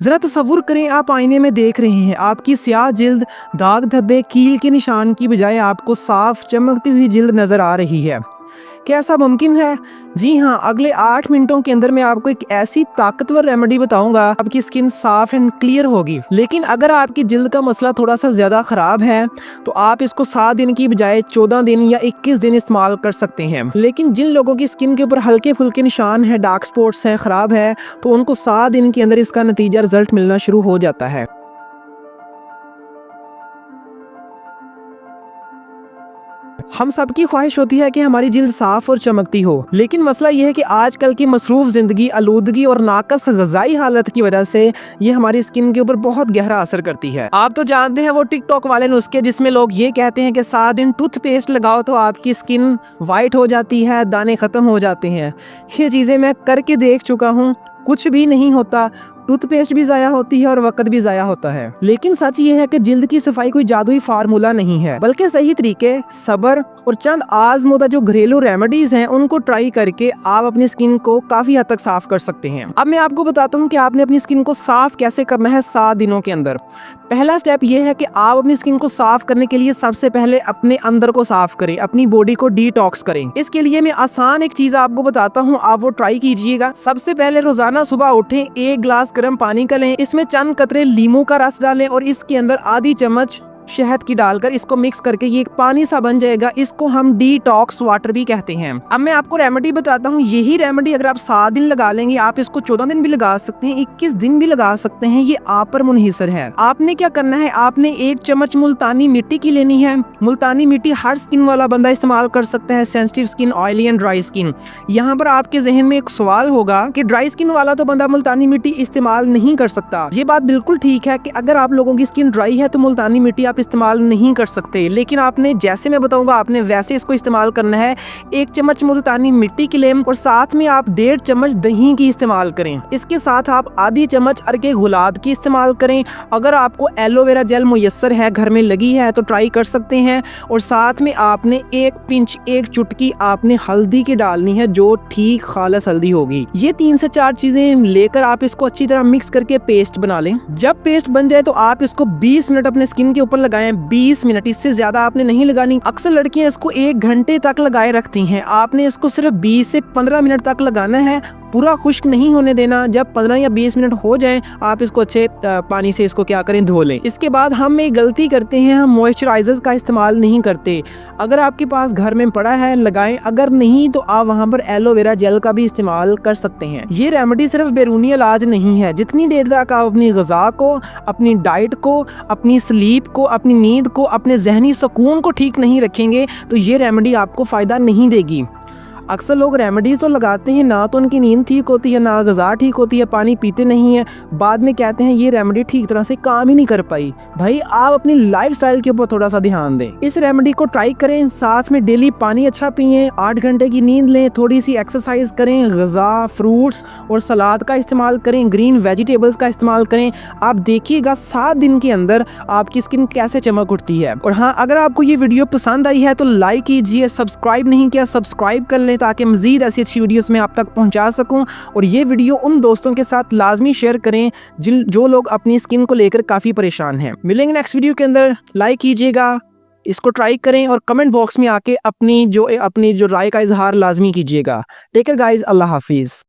ज़रा तसव्वुर करें, आप आईने में देख रहे हैं आपकी स्याह जिल्द, दाग धब्बे, कील के निशान की बजाय आपको साफ चमकती हुई जिल्द नज़र आ रही है। क्या ऐसा मुमकिन है? जी हाँ, अगले 8 मिनटों के अंदर मैं आपको एक ऐसी ताकतवर रेमेडी बताऊंगा, आपकी स्किन साफ एंड क्लियर होगी। लेकिन अगर आपकी जिल्द का मसला थोड़ा सा ज़्यादा ख़राब है तो आप इसको 7 दिन की बजाय 14 दिन या 21 दिन इस्तेमाल कर सकते हैं। लेकिन जिन लोगों की स्किन के ऊपर हल्के फुल्के निशान है, डार्क स्पॉट्स हैं, ख़राब है, तो उनको 7 दिन के अंदर इसका नतीजा रिजल्ट मिलना शुरू हो जाता है। हम सबकी ख्वाहिश होती है कि हमारी जिल्द साफ और चमकती हो, लेकिन मसला यह है कि आजकल की मसरूफ ज़िंदगी, आलूदगी और नाकस ग़िज़ाई हालत की वजह से ये हमारी स्किन के ऊपर बहुत गहरा असर करती है। आप तो जानते हैं वो टिकटॉक वाले नुस्खे जिसमें लोग ये कहते हैं कि 7 दिन टूथपेस्ट लगाओ तो आपकी स्किन वाइट हो जाती है, दाने ख़त्म हो जाते हैं। ये चीज़ें मैं करके देख चुका हूँ, कुछ भी नहीं होता। टूथपेस्ट भी ज़ाया होती है और वक्त भी ज़ाया होता है। लेकिन सच ये है कि जिल्द की सफाई कोई जादुई फार्मूला नहीं है, बल्कि सही तरीके, सब्र और चंद आजमूदा जो घरेलू रेमेडीज हैं उनको ट्राई करके आप अपनी स्किन को काफ़ी हद तक साफ कर सकते हैं। अब मैं आपको बताता हूँ कि आपने अपनी स्किन को साफ कैसे करना है 7 दिनों के अंदर। पहला स्टेप ये है कि आप अपनी स्किन को साफ करने के लिए सबसे पहले अपने अंदर को साफ करें, अपनी बॉडी को डिटॉक्स करें। इसके लिए मैं आसान एक चीज़ आपको बताता हूँ, आप वो ट्राई कीजिएगा। सबसे पहले रोजाना सुबह उठें, 1 गिलास गर्म पानी का लें, इसमें चंद कतरे लीमू का रस डालें और इसके अंदर आधी चम्मच शहद की डालकर इसको मिक्स करके ये एक पानी सा बन जाएगा। इसको हम डिटॉक्स वाटर भी कहते हैं। अब मैं आपको रेमेडी बताता हूँ। यही रेमेडी अगर आप 7 दिन लगा लेंगे, आप इसको 14 दिन भी लगा सकते हैं, 21 दिन भी लगा सकते हैं, ये आप पर मुनहिसर है। आपने क्या करना है, आपने 1 चम्मच मुल्तानी मिट्टी की लेनी है। मुल्तानी मिट्टी हर स्किन वाला बंदा इस्तेमाल कर सकता है, sensitive skin, oily and dry skin. यहाँ पर आपके जहन में एक सवाल होगा कि ड्राई स्किन वाला तो बंदा मुल्तानी मिट्टी इस्तेमाल नहीं कर सकता। ये बात बिल्कुल ठीक है कि अगर आप लोगों की स्किन ड्राई है तो मुल्तानी मिट्टी आप इस्तेमाल नहीं कर सकते, लेकिन आपने जैसे मैं बताऊंगा आपने वैसे इसको इस्तेमाल करना है। 1 चम्मच मुल्तानी मिट्टी की लें और साथ में आप 1.5 चम्मच दही की इस्तेमाल करें। इसके साथ आप आधी चम्मच अर्के गुलाब की इस्तेमाल करें। अगर आपको एलोवेरा जेल मुयस्सर है, घर में लगी है, तो ट्राई कर सकते हैं। और साथ में आपने 1 पिंच, 1 चुटकी आपने हल्दी की डालनी है, जो ठीक खालस हल्दी होगी। ये 3 से 4 चीजें लेकर आप इसको अच्छी तरह मिक्स करके पेस्ट बना लें। जब पेस्ट बन जाए तो आप इसको 20 मिनट अपने स्किन के ऊपर लगाएं। 20 मिनट, इससे ज्यादा आपने नहीं लगानी। अक्सर लड़कियां इसको 1 घंटे तक लगाए रखती हैं। आपने इसको सिर्फ 20 से 15 मिनट तक लगाना है, पूरा खुश्क नहीं होने देना। जब 15 या 20 मिनट हो जाएं, आप इसको अच्छे पानी से इसको क्या करें, धो लें। इसके बाद हम एक गलती करते हैं, हम मॉइस्चराइजर्स का इस्तेमाल नहीं करते। अगर आपके पास घर में पड़ा है लगाएं, अगर नहीं तो आप वहां पर एलोवेरा जेल का भी इस्तेमाल कर सकते हैं। ये रेमेडी सिर्फ बैरूनी इलाज नहीं है। जितनी देर तक आप अपनी ग़िज़ा को, अपनी डाइट को, अपनी स्लीप को, अपनी नींद को, अपने जहनी सुकून को ठीक नहीं रखेंगे तो ये रेमेडी आपको फ़ायदा नहीं देगी। अक्सर लोग रेमेडीज़ तो लगाते हैं, ना तो उनकी नींद ठीक होती है, ना ग़िज़ा ठीक होती है, पानी पीते नहीं है, बाद में कहते हैं ये रेमेडी ठीक तरह से काम ही नहीं कर पाई। भाई आप अपनी लाइफस्टाइल के ऊपर थोड़ा सा ध्यान दें। इस रेमेडी को ट्राई करें, साथ में डेली पानी अच्छा पिएं, 8 घंटे की नींद लें, थोड़ी सी एक्सरसाइज करें, ग़िज़ा, फ्रूट्स और सलाद का इस्तेमाल करें, ग्रीन वेजिटेबल्स का इस्तेमाल करें। आप देखिएगा 7 दिन के अंदर आपकी स्किन कैसे चमक उठती है। और हाँ, अगर आपको ये वीडियो पसंद आई है तो लाइक कीजिए, सब्सक्राइब नहीं किया सब्सक्राइब कर लें ताकि मज़ीद ऐसी अच्छी वीडियोस मैं आप तक पहुंचा सकूं। और ये वीडियो उन दोस्तों के साथ लाजमी शेयर करें जो लोग अपनी स्किन को लेकर काफ़ी परेशान हैं। मिलेंगे नेक्स्ट वीडियो के अंदर। लाइक कीजिएगा, इसको ट्राई करें और कमेंट बॉक्स में आके अपनी जो राय का इजहार लाजमी कीजिएगा। टेक केयर गाइस, अल्लाह हाफिज़।